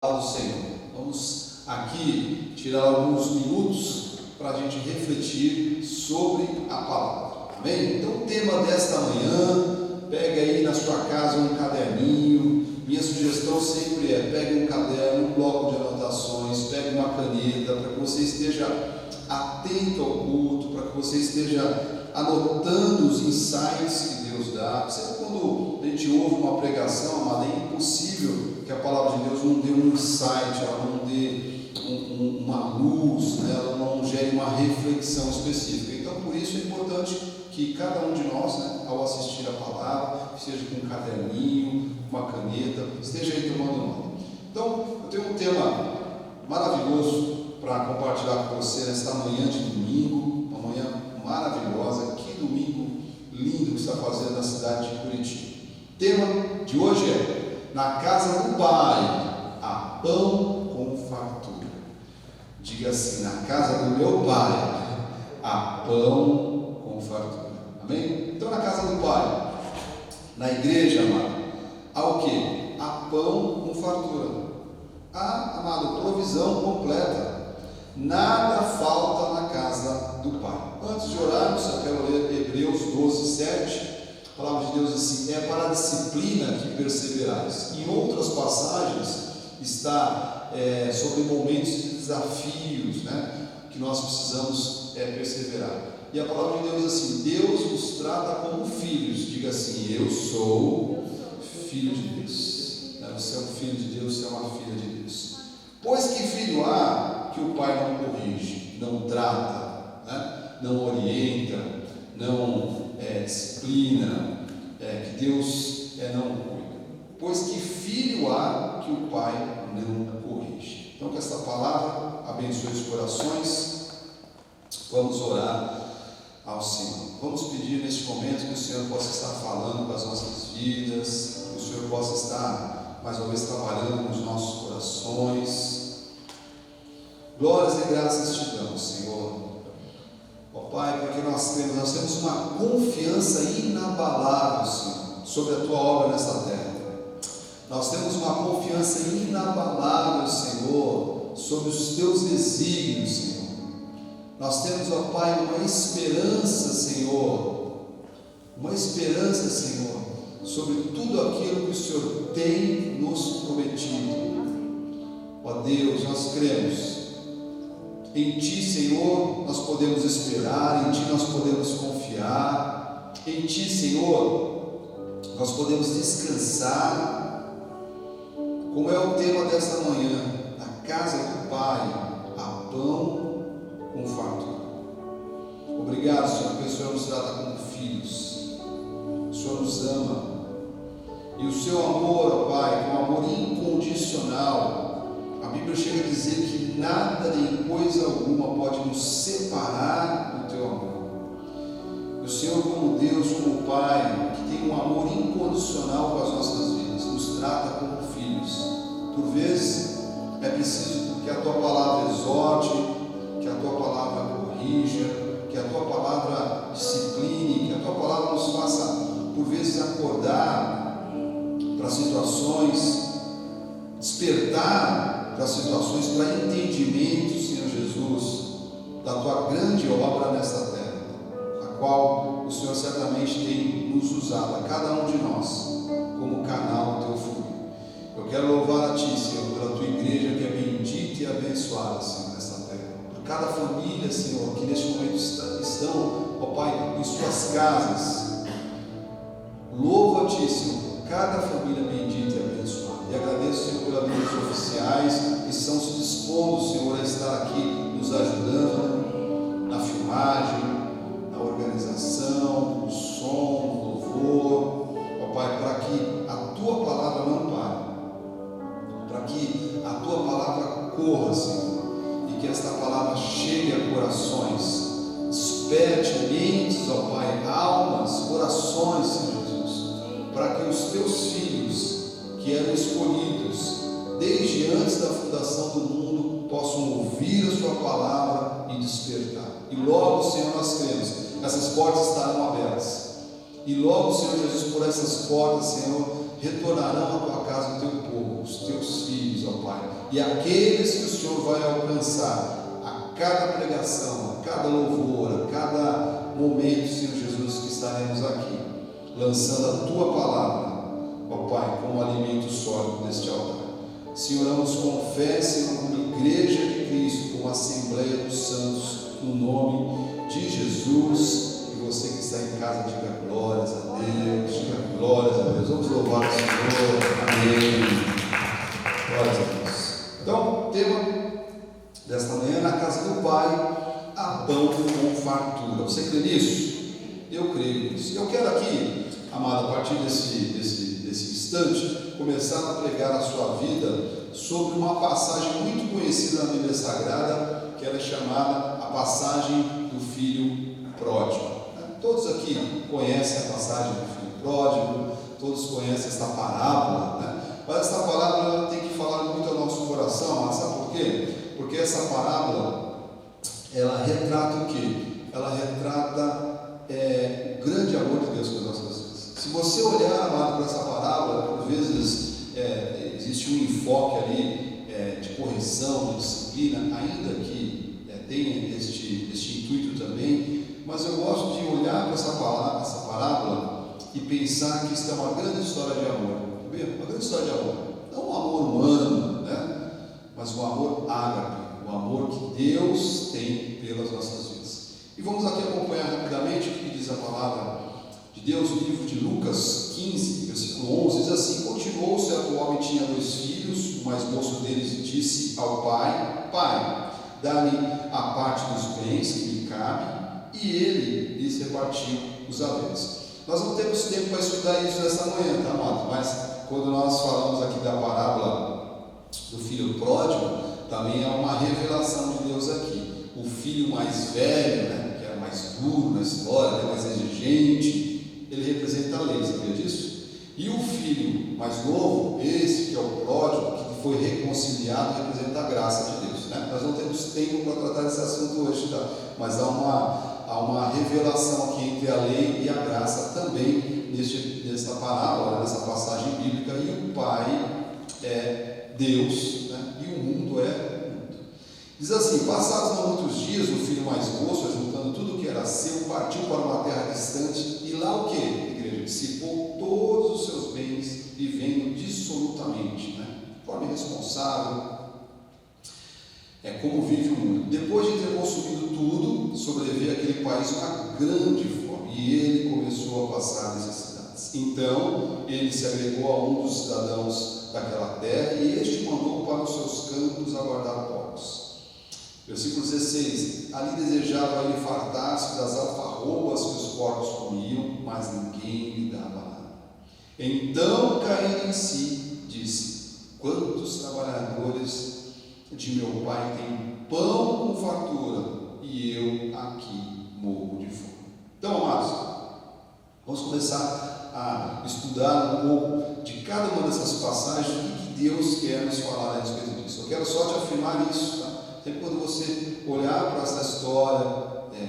do Senhor. Vamos aqui tirar alguns minutos para a gente refletir sobre a palavra. Amém? Então, o tema desta manhã, pega aí na sua casa um caderninho. Minha sugestão sempre é: pegue um caderno, um bloco de anotações, pegue uma caneta, para que você esteja atento ao culto, para que você esteja anotando os insights que Deus dá. Sempre quando a gente ouve uma pregação, amado, é impossível que a palavra de Deus não dê um insight, ela não dê uma luz, né? Ela não gere uma reflexão específica. Então, por isso é importante que cada um de nós, né, ao assistir a palavra, seja com um caderninho, uma caneta, esteja aí tomando nota. Então, eu tenho um tema maravilhoso para compartilhar com você nesta manhã de domingo, uma manhã maravilhosa. Que domingo lindo que está fazendo na cidade de Curitiba. O tema de hoje é: na casa do Pai há pão com fartura. Diga assim: na casa do meu Pai há pão com fartura. Amém? Então, na casa do Pai, na igreja, amado, há o quê? Há pão com fartura. Há, amado, provisão completa. Nada falta na casa do Pai. Antes de orarmos, eu quero ler Hebreus 12:7. A palavra de Deus diz assim: é para a disciplina que perseverais. Em outras passagens está sobre momentos de desafios, né, que nós precisamos perseverar. E a palavra de Deus diz assim: Deus nos trata como filhos. Diga assim: eu sou filho de Deus. Você é um filho de Deus, você é uma filha de Deus. Pois que filho há que o pai não corrige, não trata, né, não orienta, não disciplina, que Deus não cuida? Pois que filho há que o pai não corrige? Então, que esta palavra abençoe os corações. Vamos orar ao Senhor. Vamos pedir neste momento que o Senhor possa estar falando com as nossas vidas, que o Senhor possa estar mais uma vez trabalhando nos nossos corações. Glórias e graças te damos, Senhor. Ó Pai, porque nós temos uma confiança inabalável, Senhor, sobre a Tua obra nesta terra. Nós temos uma confiança inabalável, Senhor, sobre os Teus desígnios, Senhor. Nós temos, ó Pai, uma esperança, Senhor, sobre tudo aquilo que o Senhor tem nos prometido. Ó Deus, nós cremos. Em Ti, Senhor, nós podemos esperar, em Ti nós podemos confiar, em Ti, Senhor, nós podemos descansar. Como é o tema desta manhã: na casa do Pai há pão com fartura. Obrigado, Senhor, porque o Senhor nos trata como filhos, o Senhor nos ama, e o Seu amor, ó Pai, é um amor incondicional. A Bíblia chega a dizer que nada nem coisa alguma pode nos separar do Teu amor. E o Senhor, como Deus, como Pai, que tem um amor incondicional com as nossas vidas, nos trata como filhos. Por vezes é preciso que a Tua palavra exorte, que a Tua palavra corrija, que a Tua palavra discipline, que a Tua palavra nos faça, por vezes, acordar para situações, despertar para situações, para entendimento, Senhor Jesus, da Tua grande obra nesta terra, a qual o Senhor certamente tem nos usado, a cada um de nós, como canal do Teu fluir. Eu quero louvar a Ti, Senhor, pela Tua igreja que é bendita e abençoada, Senhor, nesta terra, por cada família, Senhor, que neste momento estão, ó Pai, em suas casas. Louvo a Ti, Senhor, por cada família bendita e abençoada. E agradeço, Senhor, pela vida dos oficiais que estão se dispondo, Senhor, a estar aqui nos ajudando na filmagem, na organização, no som, no louvor. Ó Pai, para que a Tua palavra não pare, para que a Tua palavra corra, Senhor, e que esta palavra chegue a corações, desperte mentes, ó Pai, almas, corações, Senhor Jesus, para que os Teus filhos, que eram escolhidos desde antes da fundação do mundo, possam ouvir a Sua palavra e despertar. E logo, Senhor, nós cremos, essas portas estarão abertas. E logo, Senhor Jesus, por essas portas, Senhor, retornarão à tua casa o teu povo, os teus filhos, ó Pai, e aqueles que o Senhor vai alcançar a cada pregação, a cada louvor, a cada momento, Senhor Jesus, que estaremos aqui, lançando a tua palavra, ó Pai, como alimento sólido deste altar. Senhor, nos confesse como igreja de Cristo, como Assembleia dos Santos, no nome de Jesus. E você que está em casa, diga glórias a Deus, diga glórias a Deus. Vamos louvar o Senhor. Amém. Glórias a Deus. Então, o tema desta manhã, na casa do Pai, há pão com fartura. Você crê nisso? Eu creio nisso. Eu quero aqui, amado, a partir desse instante, começar a pregar a sua vida sobre uma passagem muito conhecida na Bíblia Sagrada, que ela é chamada a passagem do filho pródigo. Todos aqui conhecem a passagem do filho pródigo, todos conhecem essa parábola, né? Mas essa parábola tem que falar muito ao nosso coração, mas sabe por quê? Porque essa parábola, ela retrata o quê? Ela retrata o grande amor de Deus pelas nossas vidas. Se você olhar, amado, para essa parábola, por vezes existe um enfoque ali de correção, de disciplina, ainda que tenha este intuito também, mas eu gosto de olhar para essa parábola e pensar que isso é uma grande história de amor, uma grande história de amor, não um amor humano, né? Mas um amor ágape, o amor que Deus tem pelas nossas vidas. E vamos aqui acompanhar rapidamente o que diz a palavra de Deus, no livro de Lucas 15, versículo 11, diz assim: continuou, certo homem tinha 2 filhos, o mais moço deles disse ao pai: Pai, dá-me a parte dos bens que me cabe, e ele lhes repartiu os haveres. Nós não temos tempo para estudar isso nessa manhã, tá, amado? Mas quando nós falamos aqui da parábola do filho pródigo, também há uma revelação de Deus aqui. O filho mais velho, né, que era mais duro na história, mais exigente, ele representa a lei, sabia disso? E o filho mais novo, esse que é o pródigo, que foi reconciliado, representa a graça de Deus, né? Nós não temos tempo para tratar desse assunto hoje, tá? Mas há uma revelação aqui entre a lei e a graça também nesta parábola, nessa passagem bíblica. E o Pai é Deus, né? E o mundo é mundo. Diz assim: passados não muitos dias, o filho mais moço, juntando tudo que era seu, partiu para uma terra distante, e lá o que, igreja? Dissipou todos os seus bens, vivendo dissolutamente, né? De forma irresponsável. É como vive o mundo. Depois de ter consumido tudo, sobreveio àquele país uma grande fome, e ele começou a passar necessidades. Então ele se agregou a um dos cidadãos daquela terra, e este mandou para os seus campos aguardar porcos. Versículo 16: ali desejava ele fartar-se das alfarrobas que os porcos comiam, mas ninguém lhe dava nada. Então, caindo em si, disse: quantos trabalhadores de meu pai têm pão com fartura, e eu aqui morro de fome. Então, amados, vamos começar a estudar um pouco de cada uma dessas passagens, o que Deus quer nos falar a respeito disso. Eu quero só te afirmar isso, tá? Sempre quando você olhar para essa história,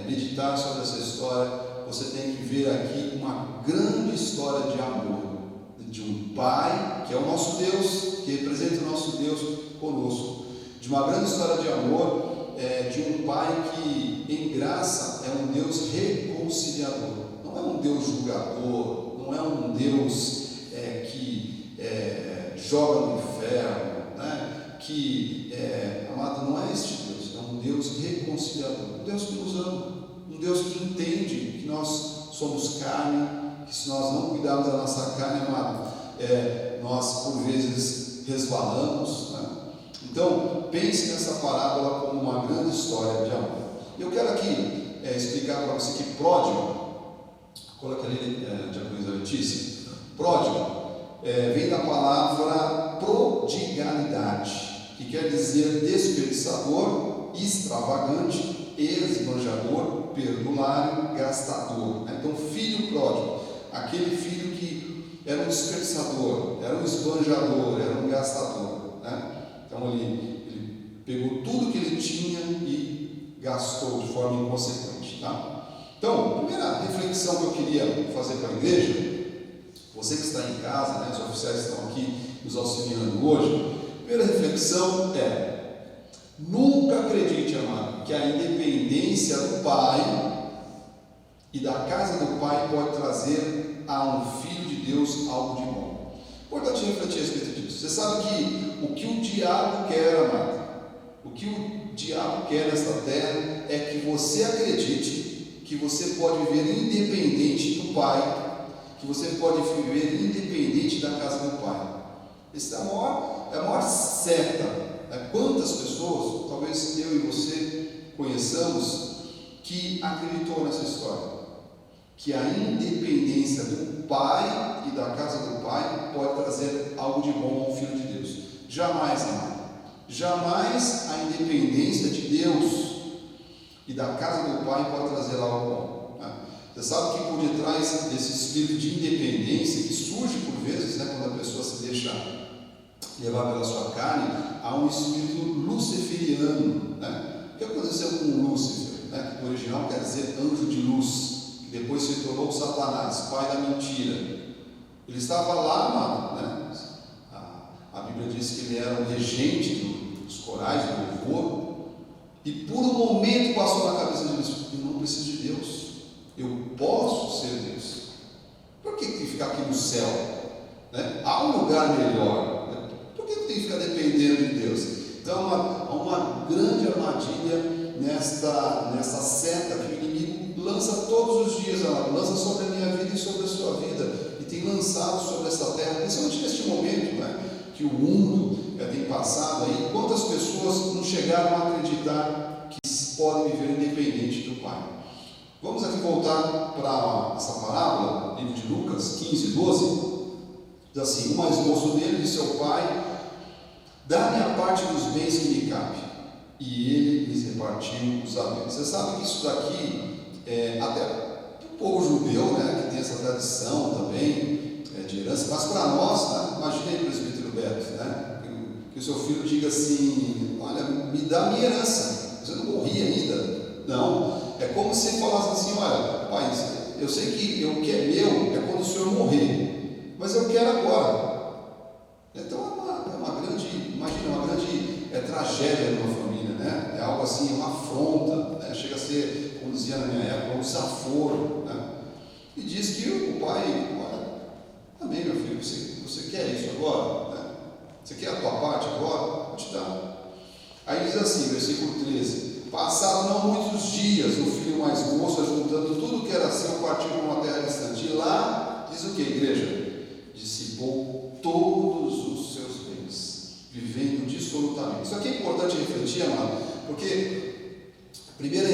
meditar sobre essa história, você tem que ver aqui uma grande história de amor, de um Pai, que é o nosso Deus, que representa o nosso Deus conosco, de uma grande história de amor, de um Pai que em graça é um Deus reconciliador, não é um Deus julgador, não é um Deus que joga no inferno, né? Amado, não é este Deus, é um Deus reconciliador, um Deus que nos ama, um Deus que entende que nós somos carne, que se nós não cuidarmos da nossa carne, amado, nós por vezes resvalamos, né? Então, pense nessa parábola como uma grande história de amor. Eu quero aqui explicar para você que pródigo, coloca ali, diaconisa Letícia, pródigo vem da palavra prodigalidade, que quer dizer desperdiçador, extravagante, esbanjador, perdulário, gastador. Então, filho pródigo, aquele filho que era um desperdiçador, era um esbanjador, era um gastador, né? Então ele pegou tudo que ele tinha e gastou de forma inconsequente, tá? Então, a primeira reflexão que eu queria fazer para a igreja Você que está em casa, né, os oficiais estão aqui nos auxiliando hoje, a primeira reflexão é: nunca acredite, amado, que a independência do pai e da casa do pai pode trazer a um filho de Deus algo de bom. Importante refletir a respeito disso. Você sabe que o que o diabo quer, amado, o que o diabo quer nesta terra é que você acredite que você pode viver independente do pai, que você pode viver independente da casa do pai. Essa é a maior seta. Né? Quantas pessoas, talvez eu e você conheçamos, que acreditou nessa história, que a independência do pai e da casa do pai pode trazer algo de bom ao Filho de Deus. Jamais, amado. Jamais a independência de Deus e da casa do pai pode trazer algo bom. Né? Você sabe que por detrás desse espírito de independência que surge por vezes, né, quando a pessoa se deixa levar pela sua carne, há um espírito luciferiano. Né? O que aconteceu com Lúcifer? Né? Que no original quer dizer anjo de luz, que depois se tornou Satanás, pai da mentira. Ele estava lá, amado, né? A Bíblia diz que ele era o regente dos corais, do louvor, e por um momento passou na cabeça dele: eu não preciso de Deus, eu posso ser Deus. Por que tem que ficar aqui no céu? Né? Há um lugar melhor. Né? Por que tem que ficar dependendo de Deus? Então há uma grande armadilha nesta seta que o inimigo lança todos os dias, lança sobre a minha vida e sobre a sua vida, e tem lançado sobre esta terra, principalmente neste momento, né, que o mundo tem passado aí. Quantas pessoas não chegaram a acreditar que podem viver independente do Pai? Vamos aqui voltar para essa parábola, livro de Lucas 15, 12. Diz assim: o mais moço dele disse ao pai: dá-me a parte dos bens que me cabe. E ele lhes repartiu os haveres. Você sabe que isso daqui, até para o povo judeu, né, que tem essa tradição também de herança, mas para nós, né, imagine aí, presbítero Beto, né, que o seu filho diga assim: olha, me dá a minha herança, você não morri ainda. Não, é como se falasse assim: olha, pai, eu sei que o que é meu é quando o senhor morrer, mas eu quero agora. Então é uma grande, imagina, uma grande tragédia numa família, né? É algo assim, uma afronta, né? Chega a ser, como dizia na minha época, um desaforo, né? E diz que o pai: olha, amém, meu filho, você quer isso agora? Né? Você quer a tua parte agora? Vou te dar. Aí diz assim, versículo 13: passaram não muitos dias, o filho mais moço, juntando tudo que era seu, partiu para uma terra distante. E lá, diz o que, igreja? Dissipou todos os seus bens, vivendo dissolutamente. Isso aqui é importante refletir, amado, porque primeiro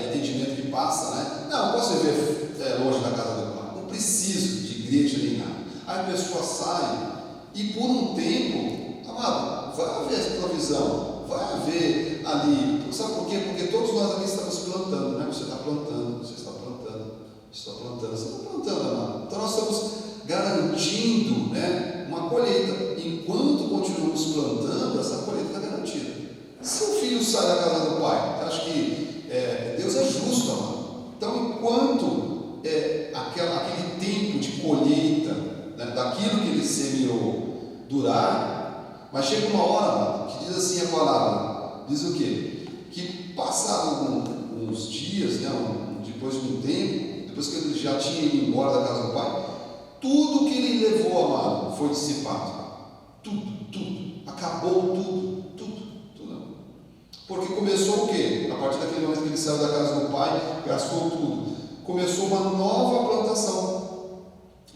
entendimento que passa, né? Não, eu posso viver longe da casa do pai, não preciso de igreja nem nada. Aí a pessoa sai e por um tempo, amado, vai haver essa televisão, vai haver ali, sabe por quê? Porque todos nós aqui estamos plantando, né? Você está plantando, você está plantando, você está plantando, você está plantando, amado. Então nós estamos garantindo, né, uma colheita. Enquanto continuamos plantando, essa colheita está garantida. Se o filho sai da casa do pai, eu acho que Deus é justo, amado. Então, enquanto aquele tempo de colheita, né, daquilo que ele semeou durar, mas chega uma hora, amado, que diz assim a palavra, diz o quê? Que passado uns dias, né, depois de um tempo, depois que ele já tinha ido embora da casa do pai, tudo que ele levou, amado, foi dissipado. Tudo. Acabou tudo. Porque começou o quê? A partir daquele momento que ele saiu da casa do pai, gastou tudo. Começou uma nova plantação.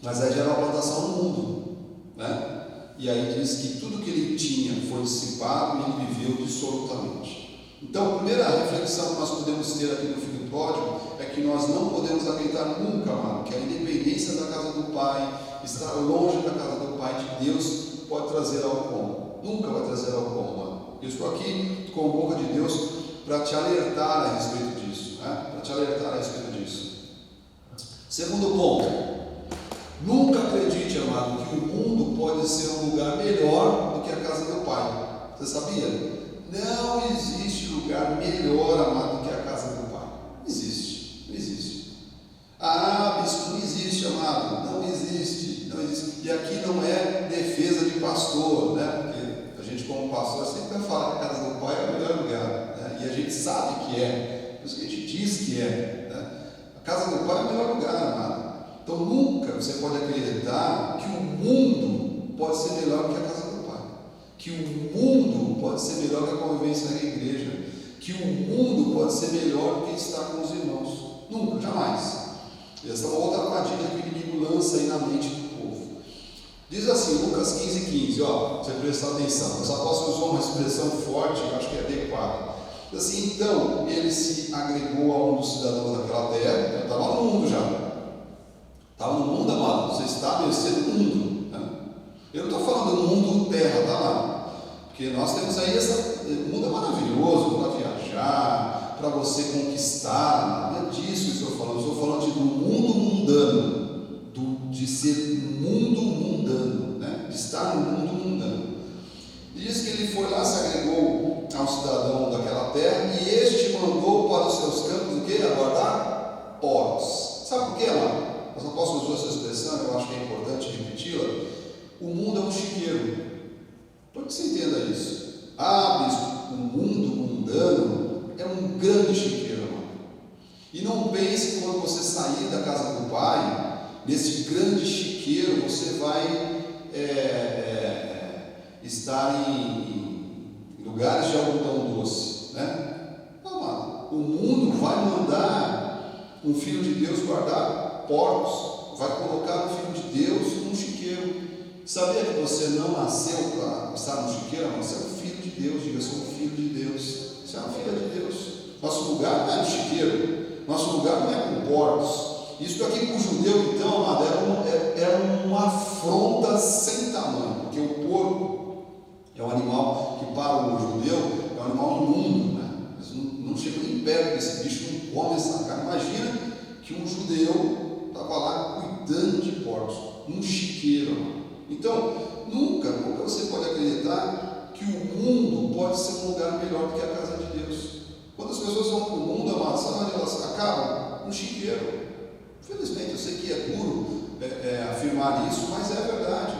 Mas aí já era uma plantação no mundo, né? E aí diz que tudo que ele tinha foi dissipado e ele viveu dissolutamente. Então, a primeira reflexão que nós podemos ter aqui no Filho Pródigo é que nós não podemos acreditar nunca, amado, que a independência da casa do Pai, estar longe da casa do Pai de Deus, pode trazer algo bom. Nunca vai trazer algo bom, amado. Eu estou aqui com a boca de Deus para te alertar a respeito disso, né? Para te alertar a respeito disso. Segundo ponto: nunca acredite, amado, que o mundo pode ser um lugar melhor do que a casa do Pai. Você sabia? Não existe lugar melhor, amado, do que a casa do Pai. Não existe. Ah, bispo, não existe, amado. Não existe Bíblia fala que a casa do Pai é o melhor lugar, né? E a gente sabe que é, por isso que a gente diz que é, né? A casa do Pai é o melhor lugar, amado. Então nunca você pode acreditar que o mundo pode ser melhor que a casa do Pai, que o mundo pode ser melhor que a convivência na igreja, que o mundo pode ser melhor do que estar com os irmãos. Nunca, jamais. Essa é uma outra armadilha que o inimigo lança aí na mente do povo. Diz assim, Lucas 15:15, ó, você prestar atenção. Os apóstolos usam uma expressão forte, eu acho que é adequada. Diz assim, então ele se agregou a um dos cidadãos daquela terra, estava no mundo já. Estava no mundo, amado, você está à mercê do mundo, né? Eu não estou falando do mundo terra, tá lá? Porque nós temos aí o mundo é maravilhoso para viajar, para você conquistar, não é disso que eu estou falando. Eu estou falando do mundo mundano, de ser mundo mundano, né? De estar no mundo mundano. E diz que ele foi lá, se agregou a um cidadão daquela terra, e este mandou para os seus campos o quê? Aguardar poros. Sabe por quê, amado? Mas não posso usar essa expressão, eu acho que é importante repeti-la. O mundo é um chiqueiro. Para que você entenda isso. Bispo, o mundo mundano é um grande chiqueiro, amado. E não pense que quando você sair da casa do Pai, nesse grande chiqueiro, você vai estar em lugares de algodão doce, né? Não, amado. O mundo vai mandar um filho de Deus guardar porcos, vai colocar o filho de Deus num chiqueiro. Sabia que você não nasceu para estar no chiqueiro? Você é um filho de Deus. Diga, sou um filho de Deus. Você é uma filha de Deus. Nosso lugar não é no chiqueiro, nosso lugar não é com porcos. Isso aqui para o judeu, então, amado, era uma afronta sem tamanho, porque o porco é um animal que para o judeu é um animal imundo, né? Eles não chegam nem perto desse bicho, não come essa carne. Imagina que um judeu estava lá cuidando de porcos, um chiqueiro. Então, nunca você pode acreditar que o mundo pode ser um lugar melhor do que a casa de Deus. Quando as pessoas vão para o mundo, amado, sabe onde elas acabam? No chiqueiro. Infelizmente, eu sei que é duro afirmar isso, mas é verdade.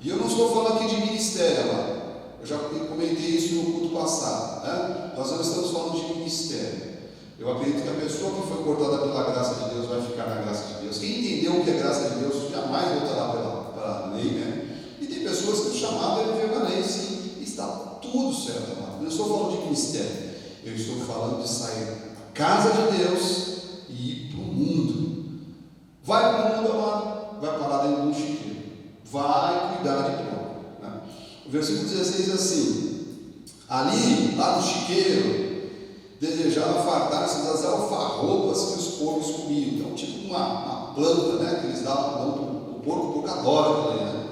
E eu não estou falando aqui de ministério, amado. Eu já comentei isso no culto passado, né? Nós não estamos falando de ministério. Eu acredito que a pessoa que foi cortada pela graça de Deus vai ficar na graça de Deus. Quem entendeu o que é graça de Deus jamais voltará pela lei, né? E tem pessoas que o chamado é viver na lei, sim, e está tudo certo, amado. Eu não estou falando de ministério, eu estou falando de sair da casa de Deus e ir para o mundo. Vai para o mundo, amado, vai parar dentro de um chiqueiro, vai cuidar de porco, né? O versículo 16 diz assim: ali, lá no chiqueiro, desejava fartar-se das alfarrobas que os porcos comiam. Então, tipo uma planta, né, que eles dão para o porco, o porco adora aquilo ali, né?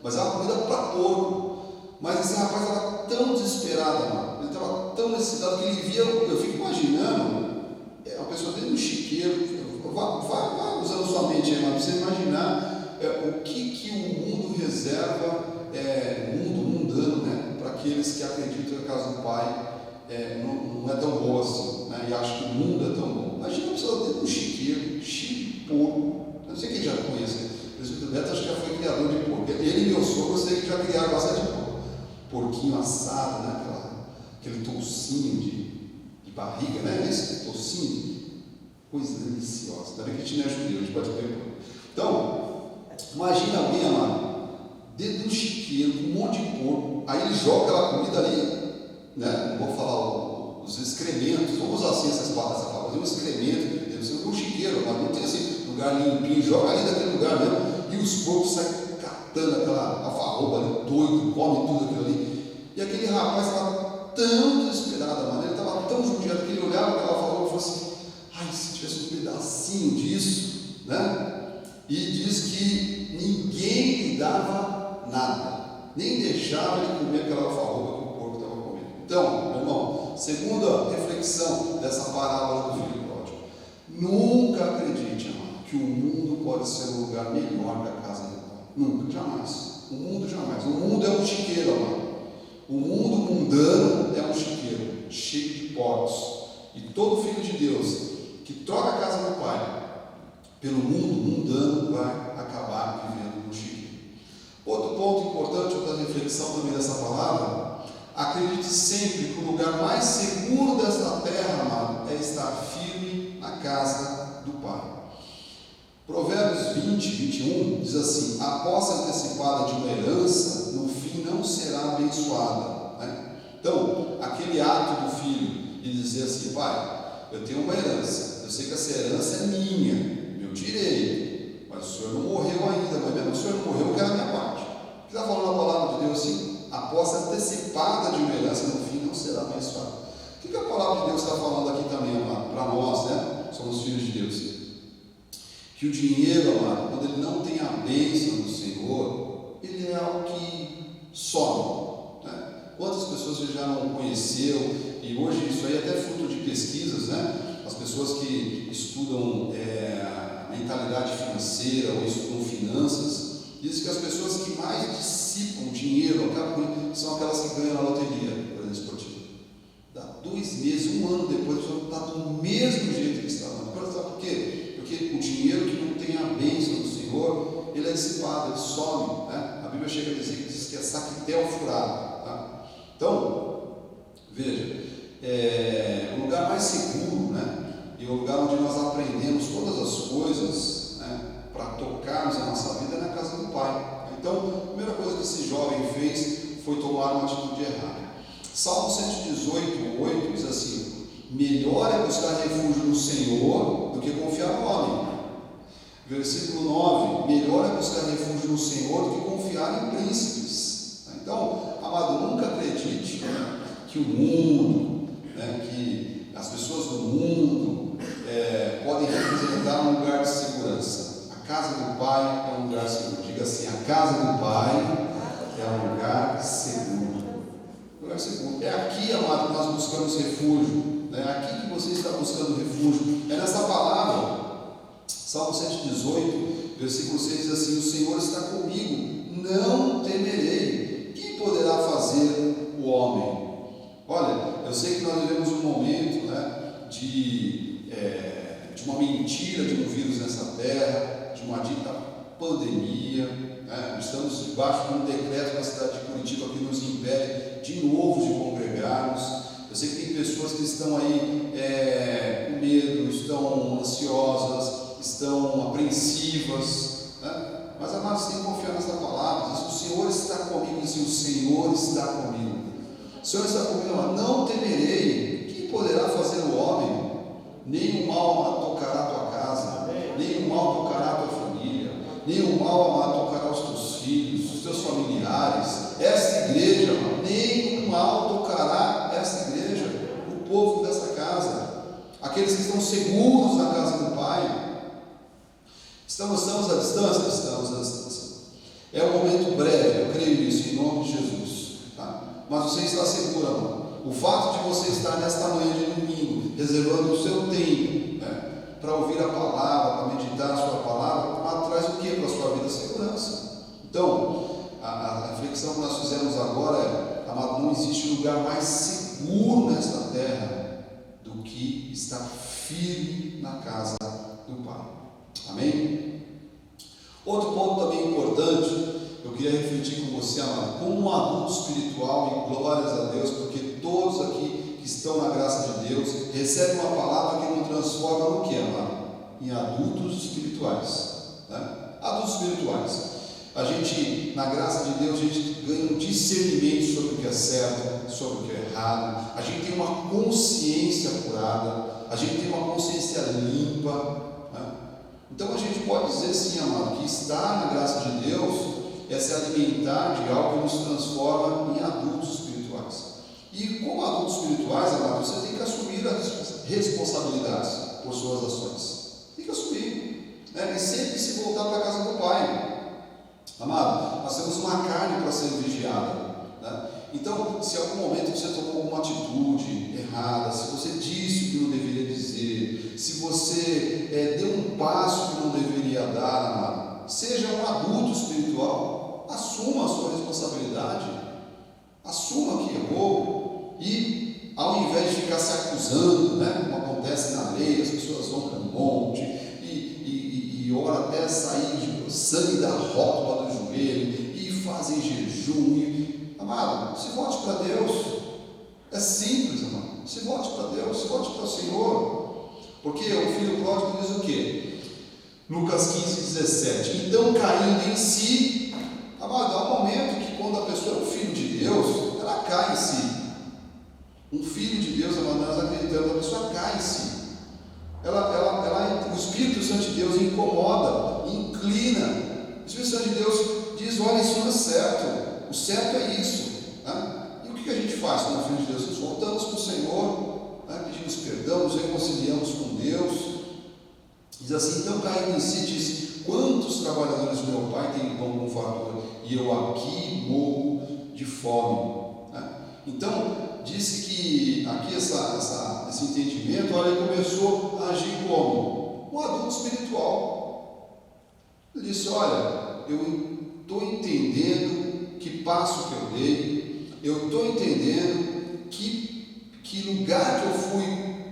Mas é uma comida para porco. Mas esse rapaz estava tão desesperado, mano. Ele estava tão necessitado que ele via, eu fico imaginando, uma pessoa dentro do chiqueiro. Vai usando sua mente aí, para você imaginar o que o mundo reserva, mundo mundano, né, para aqueles que acreditam que a casa do Pai não é tão boa assim, né, e acham que o mundo é tão bom. Imagina a pessoa dentro do chiqueiro, cheio de porco. Eu não sei quem já conhece, o Beto acho que já foi criador de porco. Ele e meu sogro, eu sei que já criaram bastante porco. Porquinho assado, né, aquele toucinho de barriga, né, esse toucinho. Coisa deliciosa. Ainda bem que a gente não é judeu, a gente pode comer porco. Então, imagina alguém, amado, dentro do chiqueiro, com um monte de porco, aí ele joga aquela comida ali, né? Não vou falar os excrementos, vamos usar assim essa palavra, um excremento, deve ser um chiqueiro, mas não tem assim, lugar limpinho, joga ali daquele lugar mesmo, e os porcos saem catando aquela alfarroba ali, doido, come tudo aquilo ali. E aquele rapaz estava tão desesperado, mano, ele estava tão judiado que ele olhava aquela alfarroba e falou assim: ai, se tivesse um pedacinho disso, né? E diz que ninguém lhe dava nada, nem deixava ele comer aquela alfarroba que o porco estava comendo. Então, meu irmão, segunda reflexão dessa parábola do filho pródigo: nunca acredite, amado, que o mundo pode ser um lugar melhor que a casa do Pai. Nunca, jamais. O mundo jamais. O mundo é um chiqueiro, amado. O mundo mundano é um chiqueiro, cheio de porcos. E todo filho de Deus que troca a casa do Pai pelo mundo mundano vai acabar vivendo no chiqueiro. Outro ponto importante, outra reflexão também dessa palavra: Acredite sempre que o lugar mais seguro desta terra, amado, é estar firme na casa do Pai. Provérbios 20, 21 diz assim: a posse antecipada de uma herança, no fim não será abençoada. Né? Então, aquele ato do filho de dizer assim: pai, eu tenho uma herança, eu sei que essa herança é minha, meu direito, mas o senhor não morreu ainda, mas mesmo que o senhor não morreu, eu quero a minha parte. O que está falando a palavra de Deus assim? A posse antecipada de uma herança, no fim não será abençoada. O que a palavra de Deus está falando aqui também, amado? Para nós, né? Somos filhos de Deus. Que o dinheiro, amado, quando ele não tem a bênção do Senhor, ele é algo que some. Né? Quantas pessoas você já não conheceu, e hoje isso aí é até fruto de pesquisas, né? As pessoas que estudam mentalidade financeira ou estudam finanças, dizem que as pessoas que mais dissipam dinheiro são aquelas que ganham na loteria, por exemplo, esportiva. Dá 2 meses, 1 ano depois, está do mesmo jeito que estava. Por quê? Porque o dinheiro que não tem a bênção do Senhor, ele é dissipado, ele some. Né? A Bíblia chega a dizer que é saquetel furado. Tá? Então, veja, o lugar mais seguro, né? E o lugar onde nós aprendemos todas as coisas, né? Para tocarmos a nossa vida é na casa do Pai. Então, a primeira coisa que esse jovem fez foi tomar uma atitude errada. Salmo 118, 8 diz assim: melhor é buscar refúgio no Senhor do que confiar no homem. Versículo 9: melhor é buscar refúgio no Senhor do que confiar em príncipes. Então, amado, nunca acredite que o mundo, que as pessoas do mundo podem representar um lugar de segurança. A casa do Pai é um lugar seguro. Diga assim: a casa do Pai é um lugar seguro. Lugar seguro. É aqui, amado, que nós buscamos refúgio. É aqui que você está buscando refúgio. É nessa palavra. Salmo 118, versículo 6 diz assim: o Senhor está comigo, não temerei. Quem poderá fazer o homem? Olha, eu sei que nós vivemos um momento, né, de uma mentira de um vírus nessa terra, de uma dita pandemia, né? Estamos debaixo de um decreto na cidade de Curitiba que nos impede de novo de congregarmos. Eu sei que tem pessoas que estão aí com medo, estão ansiosas, estão apreensivas, né? Mas amados, tem que confiar nessa palavra. Diz: o Senhor está comigo. Diz: o Senhor está comigo. O Senhor está comigo, não temerei. Quem poderá fazer o homem? Nenhum mal tocará a tua casa, nenhum mal tocará a tua família, nenhum mal tocará os teus filhos, os teus familiares, esta igreja, nenhum mal tocará esta igreja, o povo desta casa, aqueles que estão seguros na casa do Pai. Estamos à distância? Estamos à distância. É um momento breve, eu creio nisso, em nome de Jesus. Tá? Mas você está seguro, amor. O fato de você estar nesta manhã de domingo, reservando o seu tempo, né, para ouvir a palavra, para meditar a sua palavra, traz o que para a sua vida? Segurança. Então, a reflexão que nós fizemos agora é: amado, não existe lugar mais seguro nesta terra do que estar firme na casa do Pai. Amém? Outro ponto também importante, eu queria refletir com você, amado, como um adulto espiritual, e glórias a Deus, porque todos aqui que estão na graça de Deus recebem uma palavra que nos transforma no que, amado? Em adultos espirituais. Né? Adultos espirituais. A gente, na graça de Deus, a gente ganha um discernimento sobre o que é certo, sobre o que é errado. A gente tem uma consciência curada, a gente tem uma consciência limpa. Né? Então a gente pode dizer sim, amado, que estar na graça de Deus é se alimentar de algo que nos transforma em adultos espirituais. E como adultos espirituais, amado, você tem que assumir as responsabilidades por suas ações. Tem que assumir, né? E sempre se voltar para a casa do Pai. Amado, nós temos uma carne para ser vigiada, né? Então, se em algum momento você tomou alguma atitude errada, se você disse o que não deveria dizer, se você deu um passo que não deveria dar, amado, seja um adulto espiritual, assuma a sua responsabilidade, assuma que errou, e ao invés de ficar se acusando, né, como acontece na lei, as pessoas vão para um monte e oram até sair sangue da rótula do joelho e fazem jejum. Amado, se volte para Deus, É simples, irmão. Se volte para Deus, se volte para o Senhor. Porque o filho pródigo diz o quê? Lucas 15:17. Então, caindo em si, amado, há um momento que quando a pessoa é um filho de Deus, ela cai em si. Um filho de Deus, amado, nós acreditamos, a pessoa cai em si. O Espírito Santo de Deus incomoda, inclina. O Espírito Santo de Deus diz: olha, isso não é certo. O certo é isso. Né? E o que a gente faz como filho de Deus? Nós voltamos para o Senhor, né? Pedimos perdão, nos reconciliamos com Deus. Diz assim: então, caindo em si, diz: quantos trabalhadores do meu pai têm pão com fartura e eu aqui morro de fome? Né? Então, disse que aqui esse entendimento, olha, ele começou a agir como um adulto espiritual. Ele disse: olha, eu estou entendendo que passo que eu dei, eu estou entendendo que lugar que eu fui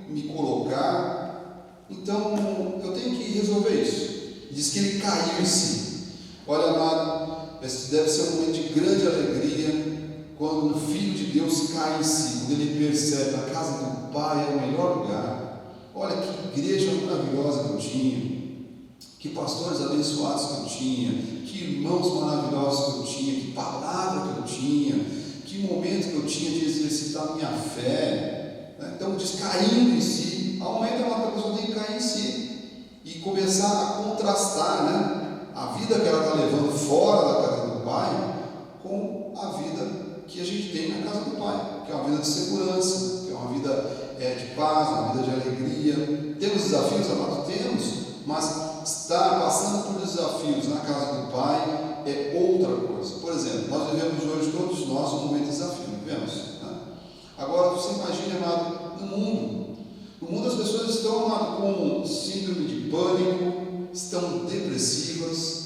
me colocar, então eu tenho que resolver isso. Diz que ele caiu em si. Olha, amado, esse deve ser um momento de grande alegria quando um filho de Deus cai em si, quando ele percebe que a casa do Pai é o melhor lugar. Olha que igreja maravilhosa que eu tinha, que pastores abençoados que eu tinha, que irmãos maravilhosos que eu tinha, que palavra que eu tinha, que momento que eu tinha de exercitar minha fé. Então, diz caindo em si. Há um momento que a pessoa tem que cair em si e começar a contrastar, né, a vida que ela está levando fora da casa do Pai com a vida que a gente tem na casa do Pai, que é uma vida de segurança, que é uma vida de paz, uma vida de alegria. Temos desafios, amados? Temos, mas estar passando por desafios na casa do Pai é outra coisa. Por exemplo, nós vivemos hoje, todos nós, um momento de desafio, vivemos, né? Agora, você imagina, amado, no mundo as pessoas estão, amado, com síndrome de pânico, estão depressivas,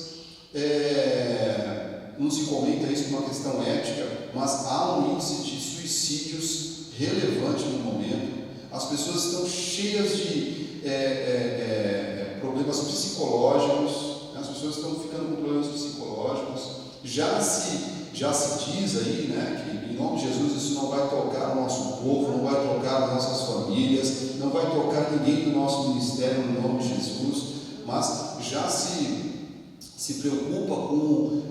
não se comenta isso por uma questão ética, mas há um índice de suicídios relevante no momento. As pessoas estão cheias de problemas psicológicos, né? As pessoas estão ficando com problemas psicológicos. Já se diz aí, né, que em nome de Jesus isso não vai tocar o nosso povo, não vai tocar as nossas famílias, não vai tocar ninguém do nosso ministério no nome de Jesus, mas já se preocupa com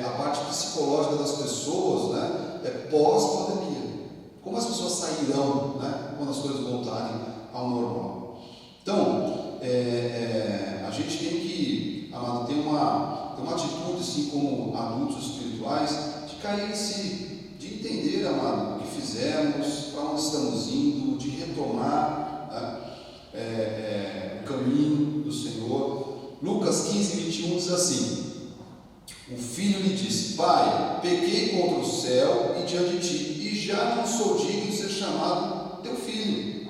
a parte psicológica das pessoas, né, pós-pandemia. Como as pessoas sairão, né, quando as coisas voltarem ao normal? Então, a gente tem que, amado, ter uma atitude, assim, como adultos espirituais, de cair em si, de entender, amado, o que fizemos, para onde estamos indo, de retomar, né, o caminho do Senhor. Lucas 15:21 diz assim: o filho lhe disse: Pai, pequei contra o céu e diante de ti, e já não sou digno de ser chamado teu filho.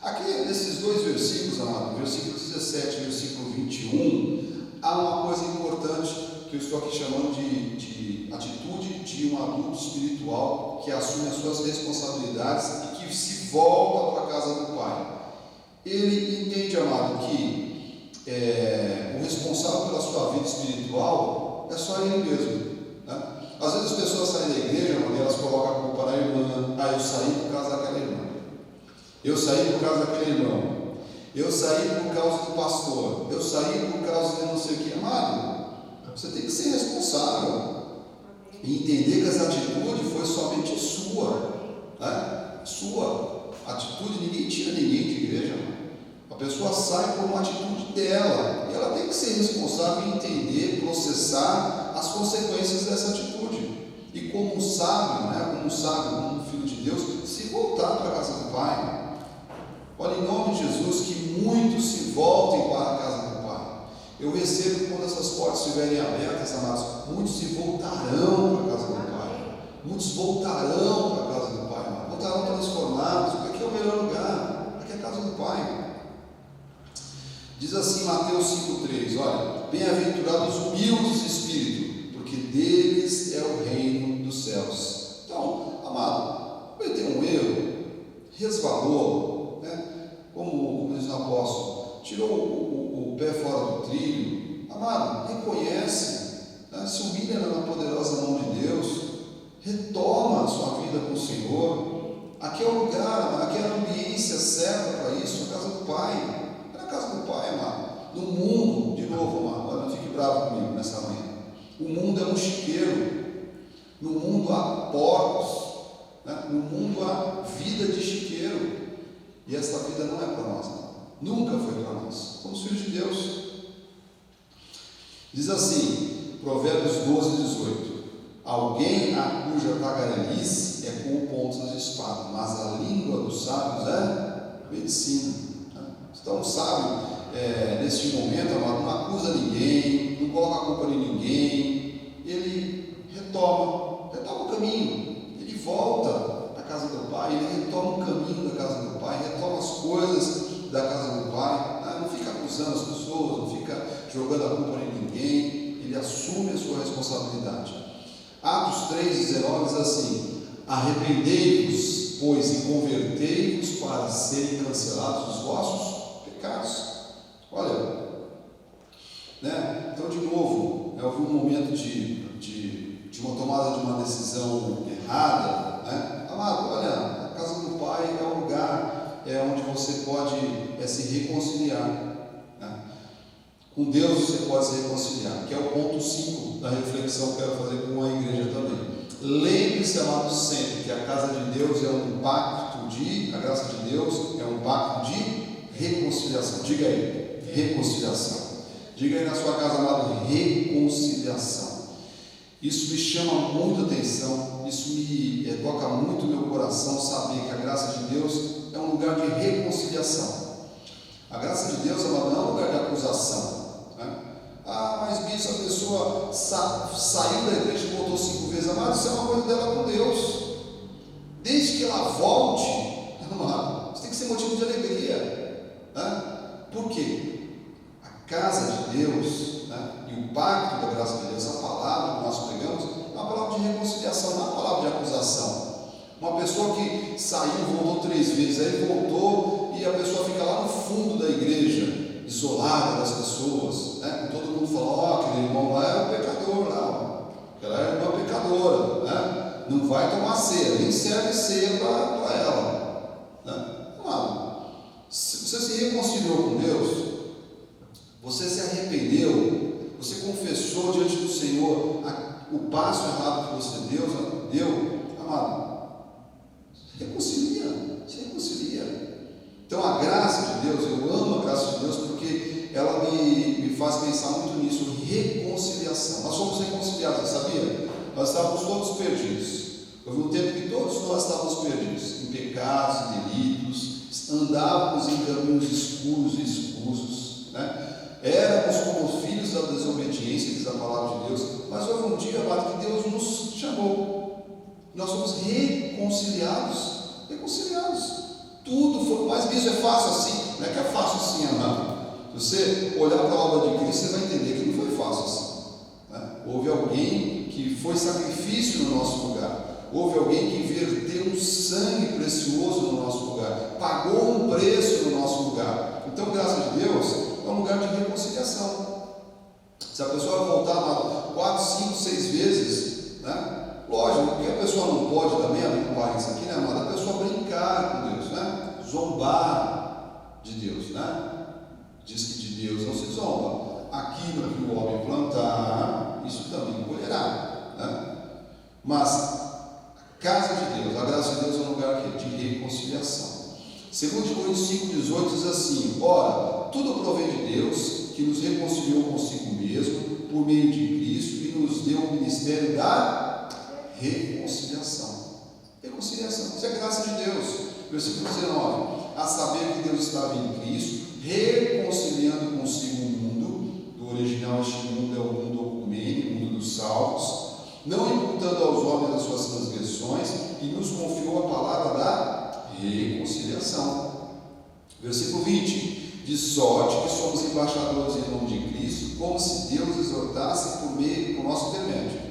Aqui, nesses dois versículos, amado, versículo 17 e versículo 21, há uma coisa importante que eu estou aqui chamando de atitude de um adulto espiritual que assume as suas responsabilidades e que se volta para a casa do Pai. Ele entende, amado, que o responsável pela sua vida espiritual é só ele mesmo, né? Às vezes as pessoas saem da igreja, e elas colocam a culpa na irmã. Eu saí por causa daquela irmã, eu saí por causa daquele irmão, eu saí por causa do pastor, eu saí por causa de não sei o que. Amado, você tem que ser responsável e entender que essa atitude foi somente sua, né? Sua atitude, ninguém tira ninguém de igreja, amado. A pessoa sai por uma atitude dela e ela tem que ser responsável em entender, processar as consequências dessa atitude. E como um sábio, né, como um filho de Deus, se voltar para a casa do Pai. Olha, em nome de Jesus, que muitos se voltem para a casa do Pai. Eu recebo que quando essas portas estiverem abertas, amados, muitos se voltarão para a casa do Pai. Muitos voltarão para a casa do Pai, amados. Voltarão transformados, porque aqui é o melhor lugar, aqui é a casa do Pai. Diz assim Mateus 5,3, olha: bem-aventurados os humildes de espírito, porque deles é o reino dos céus. Então, amado, cometeu um erro, resvalou, né? Como diz o apóstolo, tirou o pé fora do trilho. Amado, reconhece, né? Se humilha na poderosa mão de Deus, retoma a sua vida com o Senhor, Aqui é o lugar, aqui é a ambiência certa para isso, a casa do Pai. É na casa do Pai, amado. No mundo, de novo, amado, não fique bravo comigo nessa manhã. O mundo é um chiqueiro. No mundo há porcos. Né? No mundo há vida de chiqueiro. E essa vida não é para nós, não. Nunca foi para nós. Somos filhos de Deus. Diz assim, Provérbios 12, 18. Alguém a cuja tagarelice é com o ponto de espada, mas a língua dos sábios é medicina. Então o sábio, neste momento, amado, não acusa ninguém, não coloca a culpa em ninguém, ele retoma o caminho, ele volta à casa do Pai, ele retoma o caminho da casa do Pai, retoma as coisas da casa do Pai, não fica acusando as pessoas, não fica jogando a culpa em ninguém, ele assume a sua responsabilidade. Atos 3,19 diz assim: arrependei-vos, pois, e convertei-vos para serem cancelados os vossos pecados. Olha, né? Então, de novo, houve um momento de uma tomada de uma decisão errada, né? Amado, olha, a casa do Pai é um lugar onde você pode se reconciliar. Com Deus você pode se reconciliar, que é o ponto 5 da reflexão que eu quero fazer com a igreja também. Lembre-se, amado, sempre que a casa de Deus é um pacto a graça de Deus é um pacto de reconciliação. Diga aí, reconciliação. Diga aí na sua casa, amado, reconciliação. Isso me chama muito atenção, isso me toca muito o meu coração, saber que a graça de Deus é um lugar de reconciliação. A graça de Deus, amado, não é um lugar de acusação. Mas bicho, a pessoa saiu da igreja e voltou 5 vezes. Amado, isso é uma coisa dela com Deus. Desde que ela volte, amado, isso tem que ser motivo de alegria. Por quê? A casa de Deus, e o pacto da graça de Deus, a palavra que nós pregamos, é uma palavra de reconciliação, não é uma palavra de acusação. Uma pessoa que saiu, voltou 3 vezes, aí voltou e a pessoa fica lá no fundo da igreja, isolada das pessoas, todo mundo fala, aquele irmão lá é um pecador lá, aquela irmã é pecadora, não vai tomar ceia, nem serve ceia para ela. Não, se você se reconciliou com Deus, você se arrependeu, você confessou diante do Senhor o passo errado que você deu, amado, se reconcilia. Então a graça de Deus, eu amo a graça de Deus porque ela me faz pensar muito nisso, reconciliação. Nós somos reconciliados, sabia? Nós estávamos todos perdidos. Houve um tempo que todos nós estávamos perdidos, em pecados, em delitos, andávamos em caminhos escuros e escusos, éramos como filhos da desobediência, diz a palavra de Deus, mas houve um dia, amado, que Deus nos chamou, nós somos reconciliados. Tudo foi, mas isso é fácil assim? Não é que é fácil assim, amado. Se você olhar para a obra de Cristo, você vai entender que não foi fácil assim. Houve alguém que foi sacrifício no nosso lugar, houve alguém que verteu um sangue precioso no nosso lugar, pagou um preço no nosso lugar. Então, graças a Deus, é um lugar de reconciliação. Se a pessoa vai voltar, amado, 4, 5, 6 vezes, lógico, porque a pessoa não pode também, amigo parênteses aqui, amado, a pessoa brincar com Deus, zombar de Deus, diz que de Deus não se zomba. Aquilo que o homem plantar, isso também colherá, mas a casa de Deus, a graça de Deus é um lugar de reconciliação. Segundo Coríntios 5,18 diz assim: ora, tudo provém de Deus, que nos reconciliou consigo mesmo, por meio de Cristo, e nos deu o ministério da reconciliação. Isso é graça de Deus. Versículo 19: a saber que Deus estava em Cristo, reconciliando consigo o mundo. Do original, este mundo é o mundo ocumene, o mundo dos salvos, não imputando aos homens as suas transgressões, e nos confiou a palavra da reconciliação. Versículo 20: de sorte que somos embaixadores em nome de Cristo, como se Deus exortasse por nosso intermédio.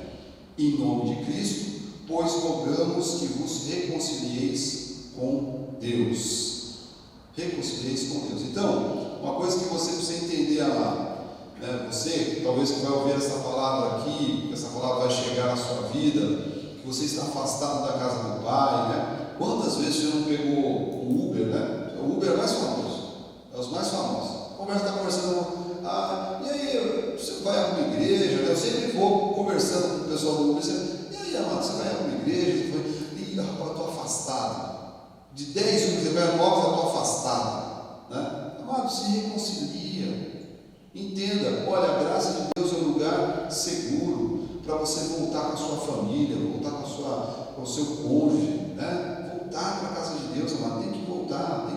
Em nome de Cristo, pois rogamos que vos reconcilieis com Deus. Reconcilieis com Deus. Então, uma coisa que você precisa entender, amado, você, talvez que vai ouvir essa palavra aqui, que essa palavra vai chegar na sua vida, que você está afastado da casa do Pai, Quantas vezes você não pegou o Uber, né? O Uber é mais famoso, é os mais famosos. Está conversando, e aí, você vai a alguma igreja, né? Eu sempre vou conversando com o pessoal do Uber, e aí, amado, você vai a alguma igreja? Ih, rapaz, eu estou afastado. De 10 Ubers, você vai a 9, eu estou afastado. Né? Amado, se reconcilia. Entenda, olha, a graça de Deus é um lugar seguro para você voltar com a sua família, voltar com o seu cônjuge, né? Voltar para a casa de Deus, amado, tem que voltar.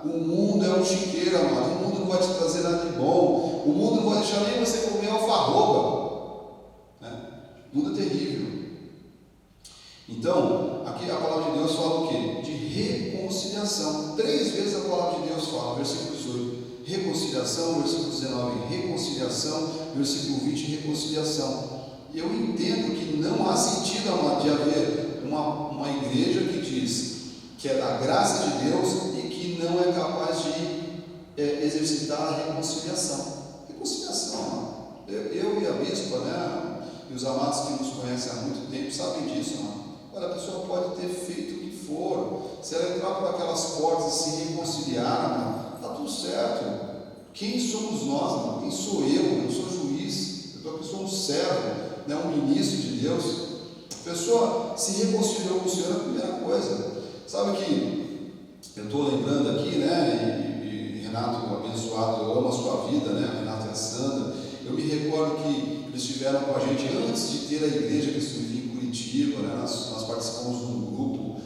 O mundo é um chiqueiro, amado, o mundo não vai te trazer nada de bom, o mundo não vai deixar nem você comer alfarroba, né? O mundo é terrível. Então, aqui a palavra de Deus fala o quê? De reconciliação. 3 vezes a palavra de Deus fala, versículo 18, reconciliação, versículo 19, reconciliação, versículo 20, reconciliação. E eu entendo que não há sentido, amado, de haver uma igreja que diz que é da graça de Deus e que não é capaz de exercitar a reconciliação. Reconciliação, amado. Eu e a bispa, né, e os amados que nos conhecem há muito tempo sabem disso, amado. Olha, a pessoa pode ter feito o que for, se ela entrar por aquelas portas e se reconciliar, está tudo certo. Quem somos nós, mano? Quem sou eu? Eu sou juiz, eu sou um servo, né? Um ministro de Deus. A pessoa se reconciliou com o Senhor, é a primeira coisa. Sabe que eu estou lembrando aqui, né? E Renato, abençoado, eu amo a sua vida, né? Renato e a Sandra. Eu me recordo que eles estiveram com a gente antes de ter a igreja que esteve em Curitiba, né? Nós participamos de um grupo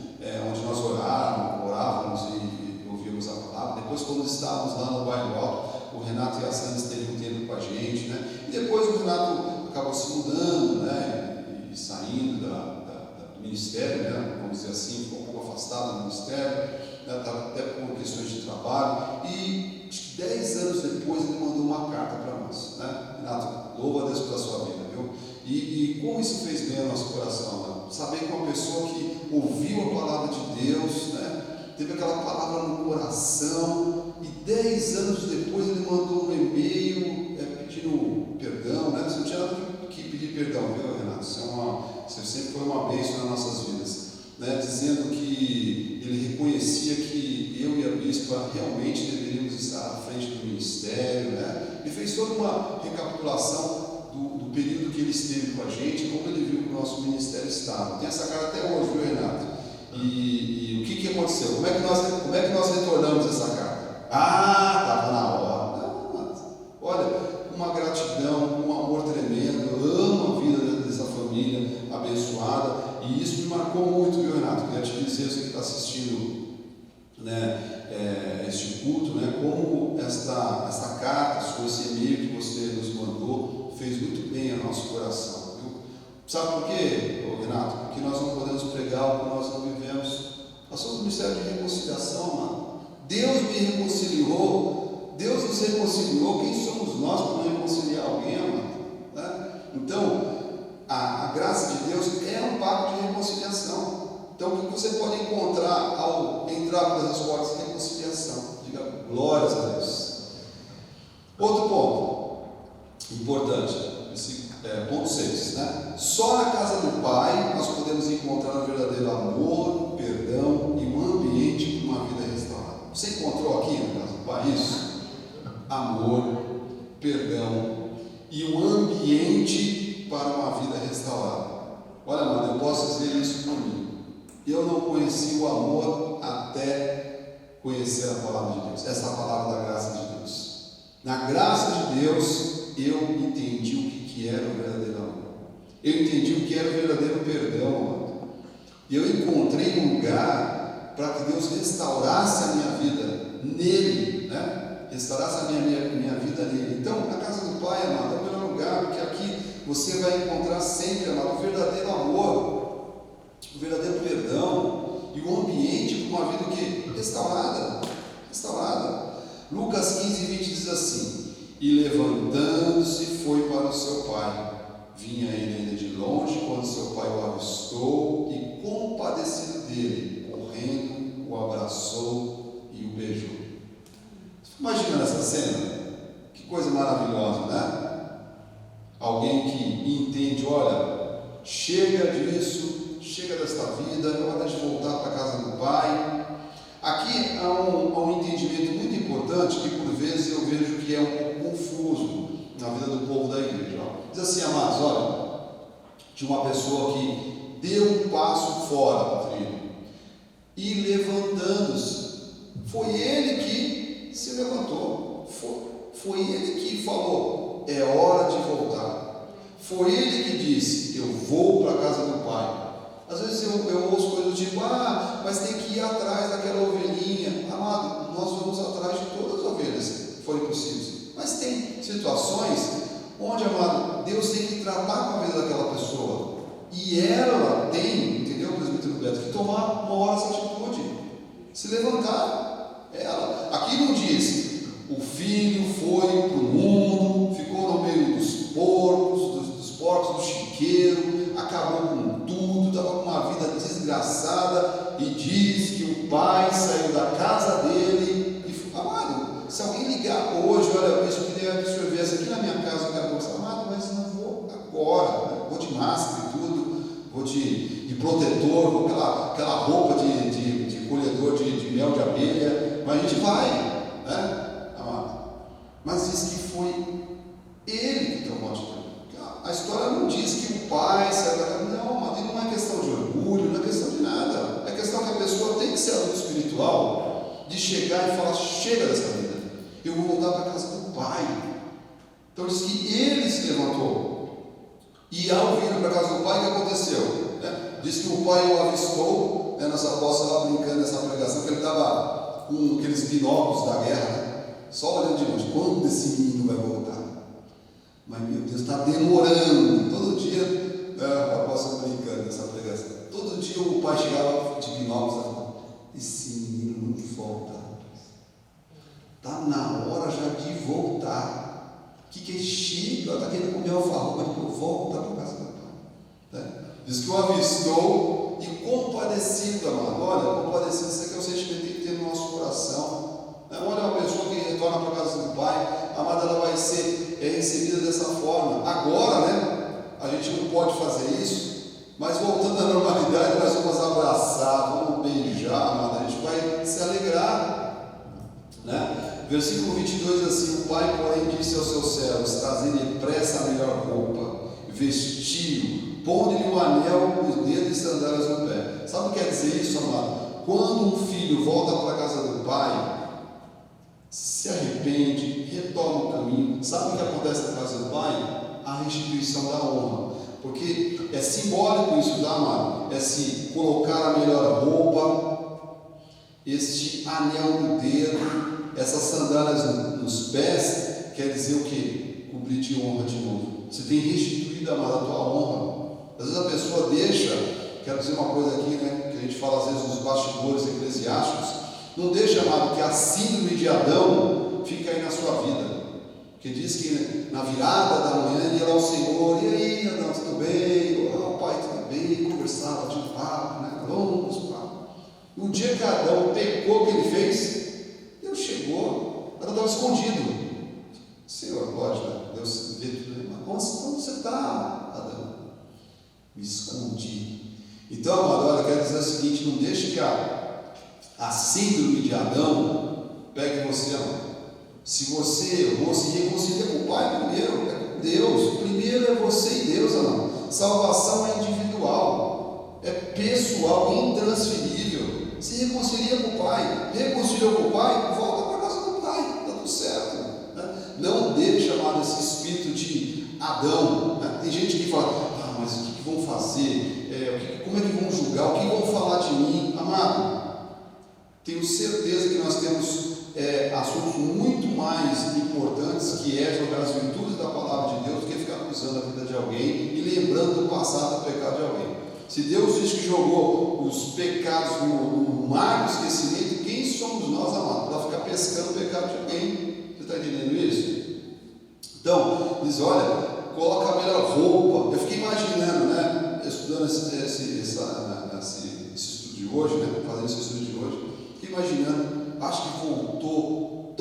onde nós orávamos e ouvíamos a palavra. Depois, quando estávamos lá no bairro Alto, o Renato e a Sandra esteve um tempo com a gente, né? E depois o Renato acabou se mudando, né? E saindo do ministério, né? Vamos dizer assim, ficou um pouco afastado do ministério, né? Até por questões de trabalho. E acho que 10 anos depois ele mandou uma carta para nós, né? Renato, louva a Deus pela sua vida, viu? E como isso fez bem ao nosso coração, né? Saber que uma pessoa que ouviu a palavra de Deus, né? Teve aquela palavra no coração, e 10 anos depois ele mandou um e-mail pedindo perdão, né? Você não tinha nada que pedir perdão, viu, Renato? Você sempre foi uma bênção nas nossas vidas, né? Dizendo que ele reconhecia que eu e a bispa realmente deveríamos estar à frente do ministério, né? Ele fez toda uma recapitulação do período que ele esteve com a gente, como ele viu que o nosso ministério estava. Tem essa cara até hoje, viu, Renato? E o que aconteceu? Como é que nós retornamos essa carta? Estava na hora. Não, olha, uma gratidão, um amor tremendo. Eu amo a vida dessa família abençoada, e isso me marcou muito, viu, Renato? Queria te dizer, você que está assistindo, né, este culto, né, como esta carta, esse e-mail que você nos mandou, fez muito bem ao nosso coração. Sabe por quê, Renato? Porque nós não podemos pregar o que nós não vivemos. Nós somos um ministério de reconciliação, mano. Deus me reconciliou, Deus nos reconciliou. Quem somos nós para não reconciliar alguém, mano? Né? Então, a graça de Deus é um pacto de reconciliação. Então, o que você pode encontrar ao entrar por essas portas de reconciliação? Diga glórias a Deus. Outro ponto importante. Ponto 6, né? Só na casa do Pai nós podemos encontrar o verdadeiro amor, perdão e um ambiente para uma vida restaurada. Você encontrou aqui na casa do Pai isso? Amor, perdão e um ambiente para uma vida restaurada. Olha, mano, eu posso dizer isso por mim. Eu não conheci o amor até conhecer a palavra de Deus. Essa é a palavra da graça de Deus. Na graça de Deus, eu entendi o que era o verdadeiro amor. Eu entendi o que era o verdadeiro perdão, amado. E eu encontrei um lugar para que Deus restaurasse a minha vida nele, né? Restaurasse a minha vida nele. Então, a casa do Pai, amado, é o melhor lugar, porque aqui você vai encontrar sempre, amado, o verdadeiro amor, o verdadeiro perdão e o ambiente para uma vida que restaurada. Lucas 15:20 diz assim: e levantando-se foi para o seu pai. Vinha ele ainda de longe, quando seu pai o avistou e, compadecido dele, correndo, o abraçou e o beijou. Imagina essa cena? Que coisa maravilhosa, né? Alguém que entende, olha, chega disso, chega desta vida, é hora de voltar para a casa do Pai. Aqui há um entendimento muito importante que por vezes eu vejo que é um pouco confuso na vida do povo da igreja. Diz assim, amados, olha, de uma pessoa que deu um passo fora do trilho e levantando-se, foi ele que se levantou, foi ele que falou, é hora de voltar, foi ele que disse, eu vou para a casa do Pai. Às vezes eu ouço coisas do tipo, mas tem que ir atrás daquela ovelhinha. Amado, nós vamos atrás de todas as ovelhas, se forem possíveis. Mas tem situações onde, amado, Deus tem que tratar com a vida daquela pessoa. E ela tem, entendeu, presbítero Beto, que tomar uma hora essa atitude. Se levantar. Ela. Aqui não diz, o filho foi para o mundo, ficou no meio dos porcos, do chiqueiro, acabou com tudo, estava com uma vida desgraçada, e diz que o pai saiu da casa dele e foi. Amado, se alguém ligar hoje, olha, eu queria absorver essa aqui na minha casa, eu quero conversar, amado, mas não vou agora, né? Vou de máscara e tudo, vou de protetor, vou aquela roupa de colhedor de mel de abelha, mas a gente vai, né, amado? Mas diz que foi ele que tomou a atitude. A história não diz que o pai saiu da casa. Não, mas não é questão de orgulho, não é questão de nada. É questão que a pessoa tem que ser adulto espiritual, de chegar e falar, chega dessa vida, eu vou voltar para a casa do pai. Então diz que ele se levantou. E ao vir para a casa do pai, o que aconteceu? Diz que o pai o avistou, nós apóstolos lá brincando nessa pregação, que ele estava com aqueles binóculos da guerra, só olhando de longe, quando esse menino vai voltar? Mas meu Deus, está demorando. Todo dia, o apóstolo brincando nessa pregação, todo dia o pai chegava de binóculos e falava, esse menino não volta, está na hora já de voltar. O que é chique? Ela está querendo comer alfarroba, mas eu volto para a casa do pai. Diz que o avistou e compadecido, amado. Olha, compadecido, isso aqui é o sentimento que tem que ter no nosso coração. Olha, uma pessoa que retorna para a casa do pai, amada, ela vai ser recebida dessa forma. Agora, né, a gente não pode fazer isso, mas voltando à normalidade, nós vamos abraçar, vamos beijar, amada, a gente vai se alegrar, né? Versículo 22 diz assim, o pai, porém, disse aos seus servos, trazendo depressa a melhor roupa, vestiu, pondo-lhe um anel nos dedos e sandálias no pé. Sabe o que quer dizer isso, amado? Quando um filho volta para a casa do pai, se arrepende, retoma o caminho, sabe o que acontece na casa do pai? A restituição da honra, porque é simbólico isso, tá, amado? É se colocar a melhor roupa, este anel no dedo, essas sandálias nos pés, quer dizer o que? Cobrir de honra de novo. Você tem restituído, amado, a tua honra. Às vezes a pessoa deixa, quero dizer uma coisa aqui, né, que a gente fala às vezes nos bastidores eclesiásticos, não deixa, amado, que a síndrome de Adão fique aí na sua vida. Porque diz que na virada da manhã ele ia lá ao Senhor, e aí, Adão, tudo bem? Oh, pai, tudo bem? Conversava, tinha um papo, né? Longos papos. No dia que Adão pecou, o que ele fez? Deus chegou, Adão estava escondido. Senhor, lógico, Deus vê tudo. Mas onde você está, Adão? Me escondi. Então, amado, olha, eu quero dizer o seguinte, não deixe que a síndrome de Adão pegue você, amado. Se você errou, se reconcilia com o Pai primeiro, é com Deus. Primeiro é você e Deus, amado. Salvação é individual, é pessoal, intransferível. Se reconcilia com o Pai, reconciliou com o Pai, volta para a casa do Pai, está tudo certo. Né? Não deixe, amado, esse espírito de Adão. Né? Tem gente que fala, mas o que vão fazer? Como é que vão julgar? O que vão falar de mim? Amado, tenho certeza que nós temos assuntos muito mais importantes, que é jogar as virtudes da palavra de Deus, do que ficar acusando a vida de alguém e lembrando do passado do pecado de alguém. Se Deus diz que jogou os pecados no mar do esquecimento, quem somos nós, amado, para ficar pescando o pecado de alguém? Você está entendendo isso? Então, diz, olha, coloca a melhor roupa. Eu fiquei imaginando, né, estudando esse estudo de hoje, né, fazendo esse estudo de hoje, fiquei imaginando, acho que voltou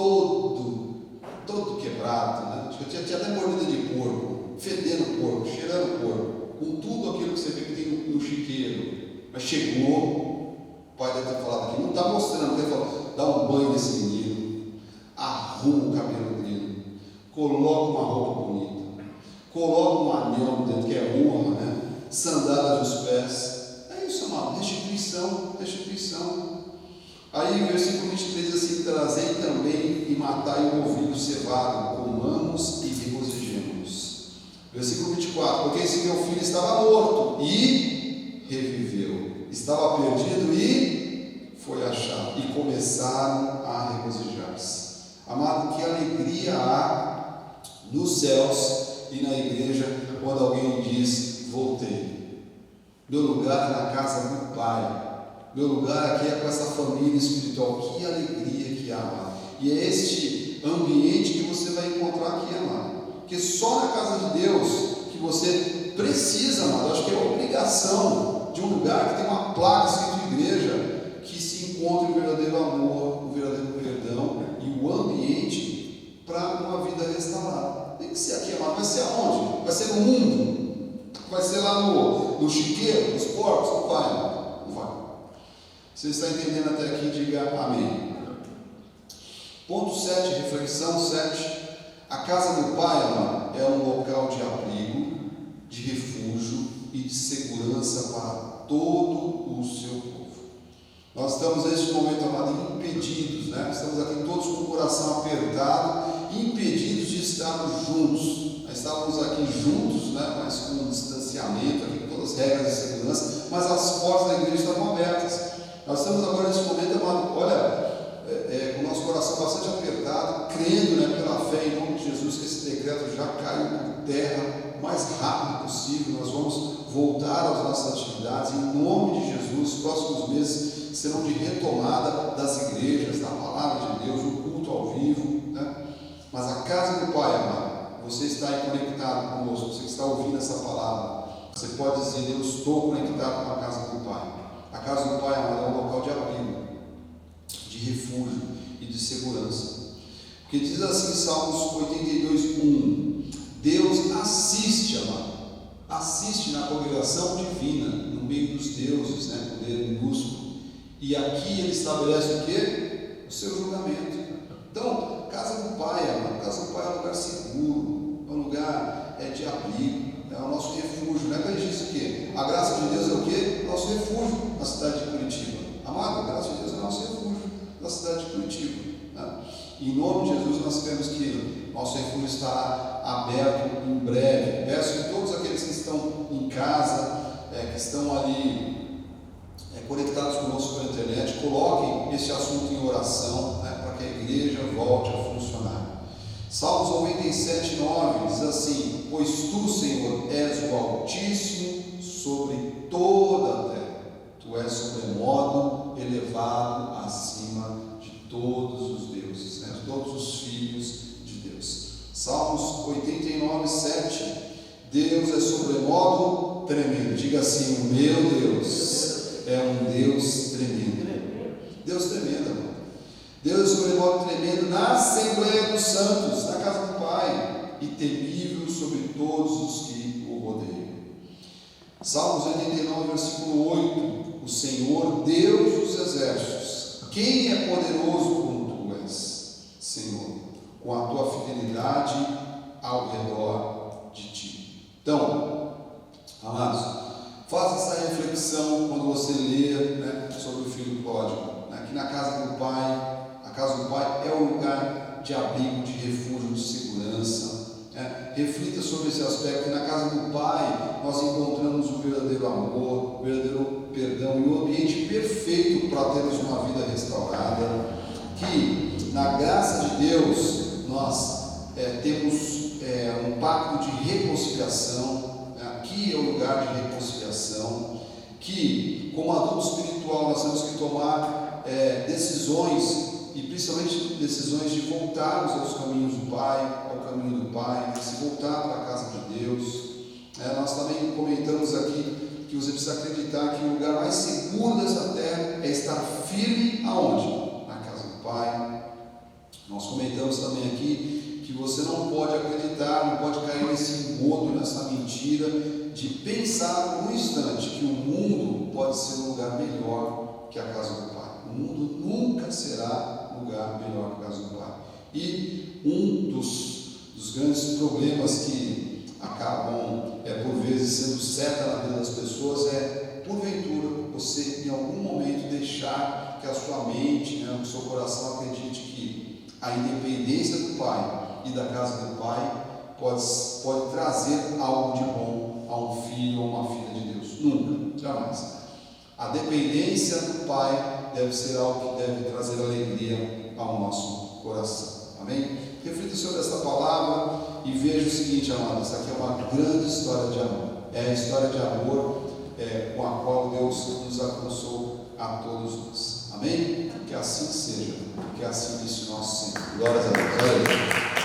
todo quebrado, né? Acho que tinha até mordida de porco, fedendo porco, cheirando porco, com tudo aquilo que você vê que tem no chiqueiro, mas chegou, o pai deve ter falado aqui, não está mostrando, deve falar, dá um banho nesse menino, arruma o cabelo dele, coloca uma roupa bonita, coloca um anel dentro, que é honra, né? Sandálias nos pés. É isso, amado, restituição, restituição. Aí o versículo 23 diz assim: trazei também e matai o novilho cevado, comamos e regozijemos. Versículo 24: porque esse meu filho estava morto e reviveu, estava perdido e foi achado, e começaram a regozijar-se. Amado, que alegria há nos céus e na igreja quando alguém diz: voltei. Meu lugar é na casa do Pai. Meu lugar aqui é com essa família espiritual. Que alegria que há, amado. E é este ambiente que você vai encontrar aqui, amado. Porque só na casa de Deus que você precisa, amado. Acho que é obrigação de um lugar que tem uma placa escrito igreja, que se encontre o verdadeiro amor, o verdadeiro perdão e o ambiente para uma vida restaurada. Tem que ser aqui, amado. Vai ser aonde? Vai ser no mundo? Vai ser lá no chiqueiro, nos porcos? Não vai, amado. Não vai. Você está entendendo até aqui? Diga amém. Ponto 7, reflexão 7. A casa do Pai, amado, é um local de abrigo, de refúgio e de segurança para todo o seu povo. Nós estamos neste momento, amado, impedidos, né? Estamos aqui todos com o coração apertado, impedidos de estarmos juntos. Nós estávamos aqui juntos, né? Mas com um distanciamento, aqui, com todas as regras de segurança, mas as portas da igreja estavam abertas. Nós estamos agora nesse momento, amado, olha, com o nosso coração bastante apertado, crendo, né, pela fé em nome de Jesus, que esse decreto já caiu por terra o mais rápido possível. Nós vamos voltar às nossas atividades em nome de Jesus. Os próximos meses serão de retomada das igrejas, da palavra de Deus, o culto ao vivo, né? Mas a casa do Pai, amado, você está aí conectado conosco, você que está ouvindo essa palavra, você pode dizer: eu estou conectado com a casa do Pai. A casa do Pai, amado, é um local de abrigo, de refúgio e de segurança. Porque diz assim, Salmos 82:1: Deus assiste, amado, assiste na congregação divina, no meio dos deuses, né, poder minúsculo. E aqui ele estabelece o quê? O seu julgamento. Então, casa do Pai, amado, casa do Pai é um lugar seguro, é um lugar de abrigo, é o nosso refúgio. Não é que ele diz o quê? A graça de Deus é o quê? Nosso refúgio na cidade de Curitiba. Amado, a graça de Deus é nosso refúgio na cidade de Curitiba, né? E em nome de Jesus nós queremos que nosso refúgio estará aberto em breve. Peço que todos aqueles que estão em casa, que estão ali conectados conosco pela internet, coloquem este assunto em oração, né, para que a igreja volte a funcionar. Salmos 97:9 diz assim: pois tu, Senhor, és o Altíssimo sobre toda a terra, tu és sobremodo elevado acima de todos os deuses, né, de todos os filhos de Deus. Salmos 89:7: Deus é sobremodo tremendo. Diga assim: o meu Deus é um Deus tremendo. Deus tremendo, amado. Deus é sobremodo tremendo na Assembleia dos Santos, na casa do Pai, e temível sobre todos os que o rodeiam. Salmos 89, versículo 8: o Senhor, Deus dos exércitos, quem é poderoso como tu és, Senhor, com a tua fidelidade ao redor de ti. Então, amados, faça essa reflexão quando você lê, né, sobre o filho pródigo, né, que na casa do Pai, a casa do Pai é um lugar de abrigo, de refúgio, de segurança, né? Reflita sobre esse aspecto, que na casa do Pai nós encontramos o verdadeiro amor, o verdadeiro perdão e o ambiente perfeito para termos uma vida restaurada, que na graça de Deus nós temos um pacto de reconciliação. Aqui é o lugar de reconciliação, que como adulto espiritual nós temos que tomar decisões, e principalmente decisões de voltarmos aos caminhos do Pai, ao caminho do Pai, de se voltar para a casa de Deus. Nós também comentamos aqui que você precisa acreditar que o lugar mais seguro dessa terra é estar firme aonde? Na casa do Pai. Nós comentamos também aqui que você não pode acreditar, não pode cair nesse engodo, nessa mentira de pensar por um instante que o mundo mundo pode ser um lugar melhor que a casa do Pai. O mundo nunca será um lugar melhor que a casa do Pai. E um dos grandes problemas que acabam, por vezes, sendo seta na vida das pessoas é, porventura, você em algum momento deixar que a sua mente, o seu coração acredite que a independência do Pai e da casa do Pai pode trazer algo de bom a um filho ou uma filha de Deus. Nunca, jamais. A dependência do Pai deve ser algo que deve trazer alegria ao nosso coração. Amém? Reflita sobre esta palavra e veja o seguinte, amados, essa aqui é uma grande história de amor. É a história de amor com a qual Deus nos alcançou a todos nós. Amém? Que assim seja, que assim disse o nosso Senhor. Glórias a Deus. Aleluia.